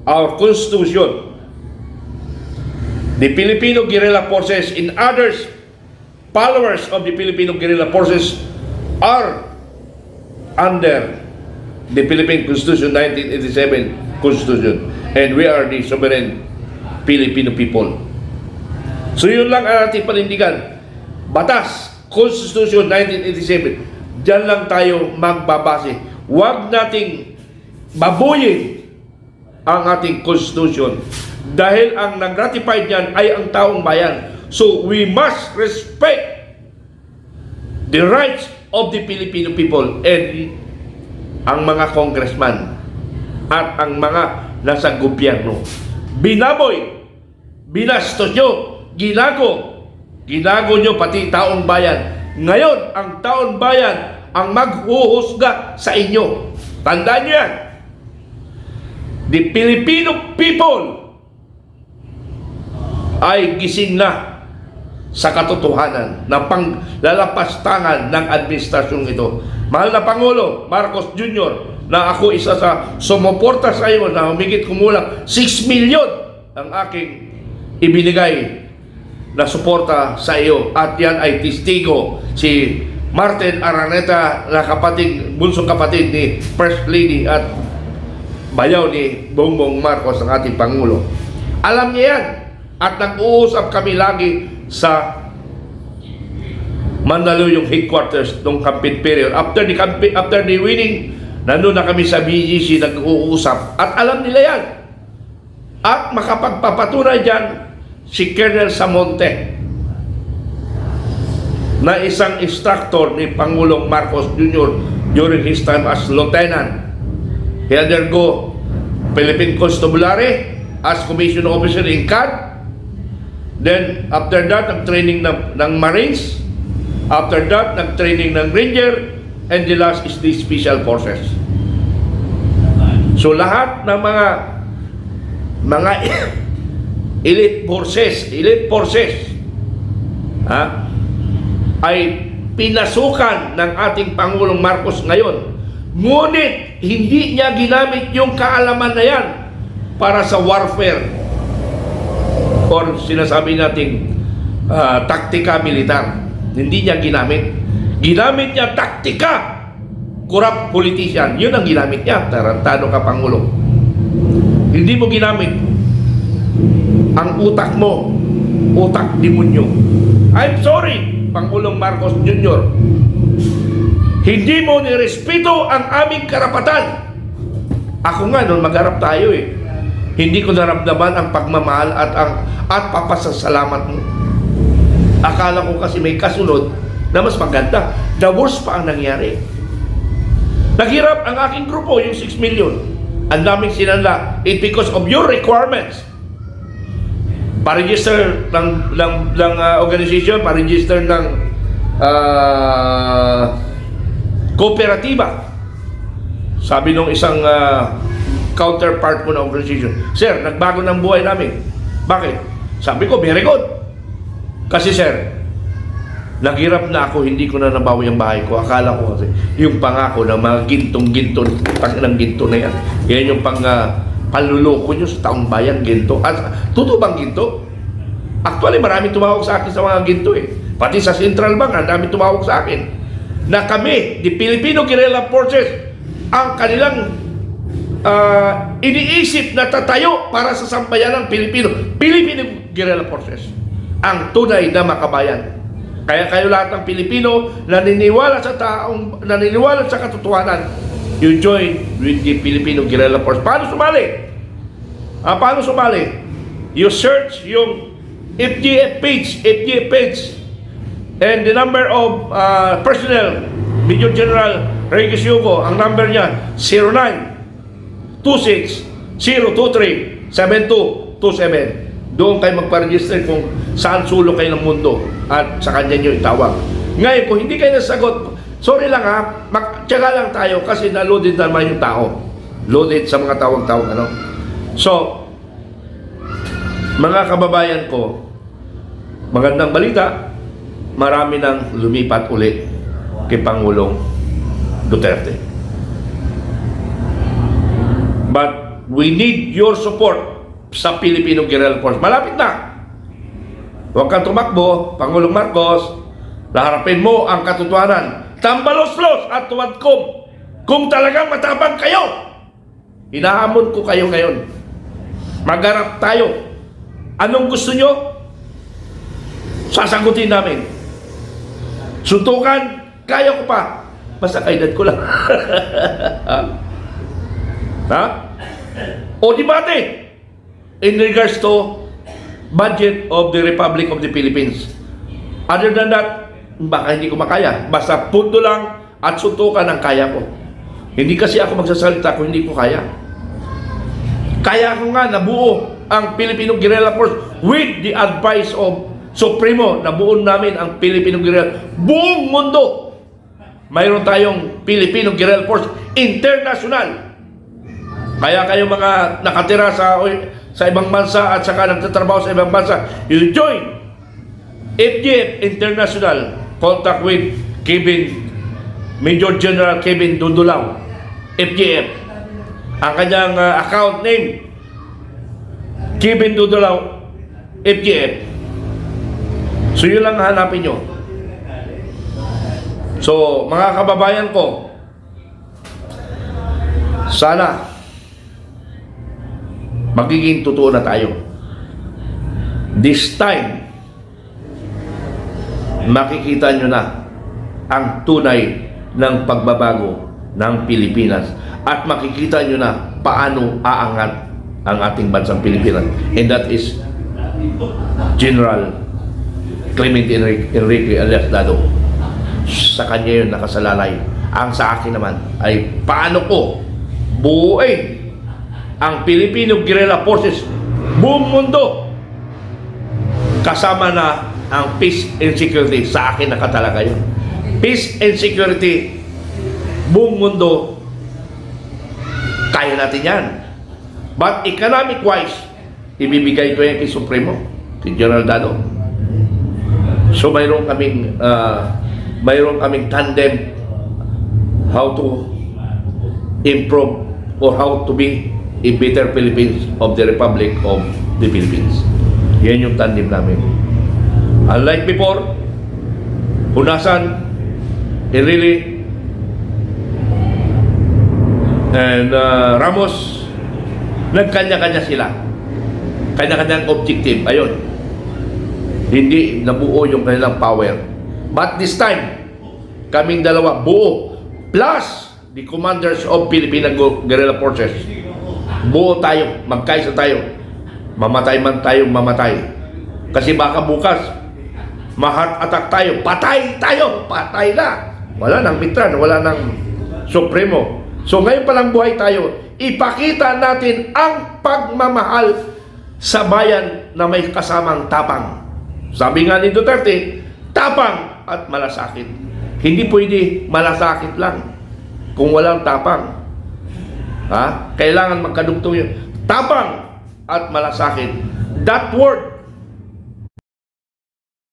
our Constitution. The Filipino guerrilla forces and others followers of the Filipino guerrilla forces are under the Philippine Constitution, 1987 Constitution, and we are the sovereign Filipino people. So yun lang ang ating panindigan. Batas, Constitution 1987, dyan lang tayo magbabase. Huwag nating babuyin ang ating Constitution dahil ang nag-ratify dyan ay ang taong bayan. So we must respect the rights of the Filipino people and ang mga congressman at ang mga nasa gobyerno. Binaboy, binastos nyo, ginago nyo pati taong bayan. Ngayon, ang taong bayan ang maghuhusga sa inyo. Tandaan nyo yan. The Filipino people ay gising na sa katotohanan na panglalapastangan ng administrasyong ito. Mahal na Pangulo Marcos Jr., na ako isa sa sumuporta sa iyo na humigit kumulang 6 million ang aking ibinigay na suporta sa iyo, at yan ay testigo si Martin Araneta na bunsong kapatid ni First Lady at bayaw ni Bongbong Marcos, ang ating Pangulo. Alam niya yan. At nag-uusap kami lagi sa Mandaluyong headquarters nung campaign period. After the winning, nandun na kami sa BGC nag-uusap. At alam nila yan. At makapagpapatunay dyan si Colonel Samonte, na isang instructor ni Pangulong Marcos Jr. during his time as lieutenant. He undergo Philippine Constabulary as commission officer in CAD. Then, after that, nag-training ng Marines. After that, nag-training ng Ranger. And the last is the Special Forces. So, lahat ng mga elite forces ay pinasukan ng ating Pangulong Marcos ngayon. Ngunit, hindi niya ginamit yung kaalaman na yan para sa warfare or sinasabi nating taktika militar. Hindi niya ginamit. Ginamit niya taktika, corrupt politician. Yun ang ginamit niya. Tarantado ka, Pangulo. Hindi mo ginamit ang utak mo, utak demonyo. I'm sorry, Pangulong Marcos Jr. Hindi mo nirespeto ang aming karapatan. Ako nga, noon magharap tayo eh. Hindi ko naramdaman ang pagmamahal at papasasalamat mo. Akala ko kasi may kasunod na mas maganda. The worst pa ang nangyari. Naghirap ang aking grupo, yung 6 million. Ang daming sinanla. It because of your requirements. Pa-register ng organization, pa-register ng kooperatiba. Sabi nung isang counterpart ko na organization, "Sir, nagbago ng buhay namin." Bakit? Sabi ko, very good. Kasi sir, naghirap na ako, hindi ko na nabawi ang bahay ko. Akala ko kasi yung pangako ng mga gintong-ginto, ng ginto na yan, yan yung panluloko nyo sa taong bayan, ginto. At totoo bang ginto? Actually, maraming tumawag sa akin sa mga ginto eh. Pati sa Central Bank, ang dami tumawag sa akin na kami, the Filipino Guerrilla Forces, ang kanilang iniisip na tatayo para sa sambayan ng Filipino Guerrilla Forces, ang tunay na makabayan. Kaya kayo lahat ng Pilipino naniniwala sa katotohanan, you join with the Filipino Guerrilla Force. Paano sumali? Paano sumali? You search yung FGF page, and the number of personnel, Major General Reyes Yugo, ang number niya 0926-023-7227. Doon kayo magpa-register kung saan sulok kayo ng mundo at sa kanya nyo itawag. Ngayon, kung hindi kayo nasagot, sorry lang ha, magtyaga lang tayo kasi na-loaded naman yung tao. Loaded sa mga tawag-tawag, ano? So, mga kababayan ko, magandang balita, marami nang lumipat uli kay Pangulong Duterte. But we need your support sa Filipino Guerrilla Force. Malapit na. Huwag kang tumakbo, Pangulong Marcos. Laharapin mo ang katotohanan. Tambalos-los at tuwadkom. Kung talagang matapang kayo, hinahamon ko kayo ngayon. Magharap tayo. Anong gusto nyo? Sasagutin namin. Suntukan, kaya ko pa. Basta kaedad ko lang. Ha? O debate in regards to budget of the Republic of the Philippines. Other than that, baka hindi ko makaya. Basta punto lang at suntukan ang kaya ko. Hindi kasi ako magsasalita kung hindi ko kaya. Kaya ko nga nabuo ang Filipino Guerrilla Force with the advice of Supremo. Nabuo namin ang Filipino Guerrilla. Buong mundo, mayroon tayong Filipino Guerrilla Force International. Kaya kayo mga nakatira sa ibang bansa at saka nagtatrabaho sa ibang bansa, you join FGF International. Contact with Major General Kevin Dudulaw, FGF. Ang kanyang account name, Kevin Dudulaw, FGF. So yun lang hanapin nyo. So mga kababayan ko, sana magiging totoo na tayo. This time, makikita nyo na ang tunay ng pagbabago ng Pilipinas at makikita nyo na paano aangat ang ating bansang Pilipinas, and that is General Clemente Enrique alias Dado. Sa kanya yun nakasalalay. Ang sa akin naman ay paano ko buuin ang Filipino Guerrilla Forces buong mundo, kasama na ang peace and security. Sa akin nakatalaga yun. Peace and security buong mundo, kaya natin yan. But economic wise, ibibigay ko yan kay Supremo, kay General Dado. So mayroon kaming tandem how to improve or how to be a better Philippines of the Republic of the Philippines. Yan yung tandem namin. Unlike before, Hunasan, Enrile, and Ramos, nagkanya-kanya sila. Kanya-kanyang objective. Ayun. Hindi nabuo yung kanilang power. But this time, kaming dalawa buo. Plus, the commanders of Philippine Guerrilla Forces. Buo tayo. Magkaisa tayo. Mamatay man tayo, mamatay. Kasi baka bukas, ma-heart attack tayo. Patay tayo. Patay na. Wala nang Mitran. Wala nang Supremo. So ngayon palang buhay tayo, ipakita natin ang pagmamahal sa bayan na may kasamang tapang. Sabi nga ni Duterte, tapang at malasakit. Hindi pwede malasakit lang kung walang tapang. Ha? Kailangan magkadugtong yun. Tapang at malasakit. That word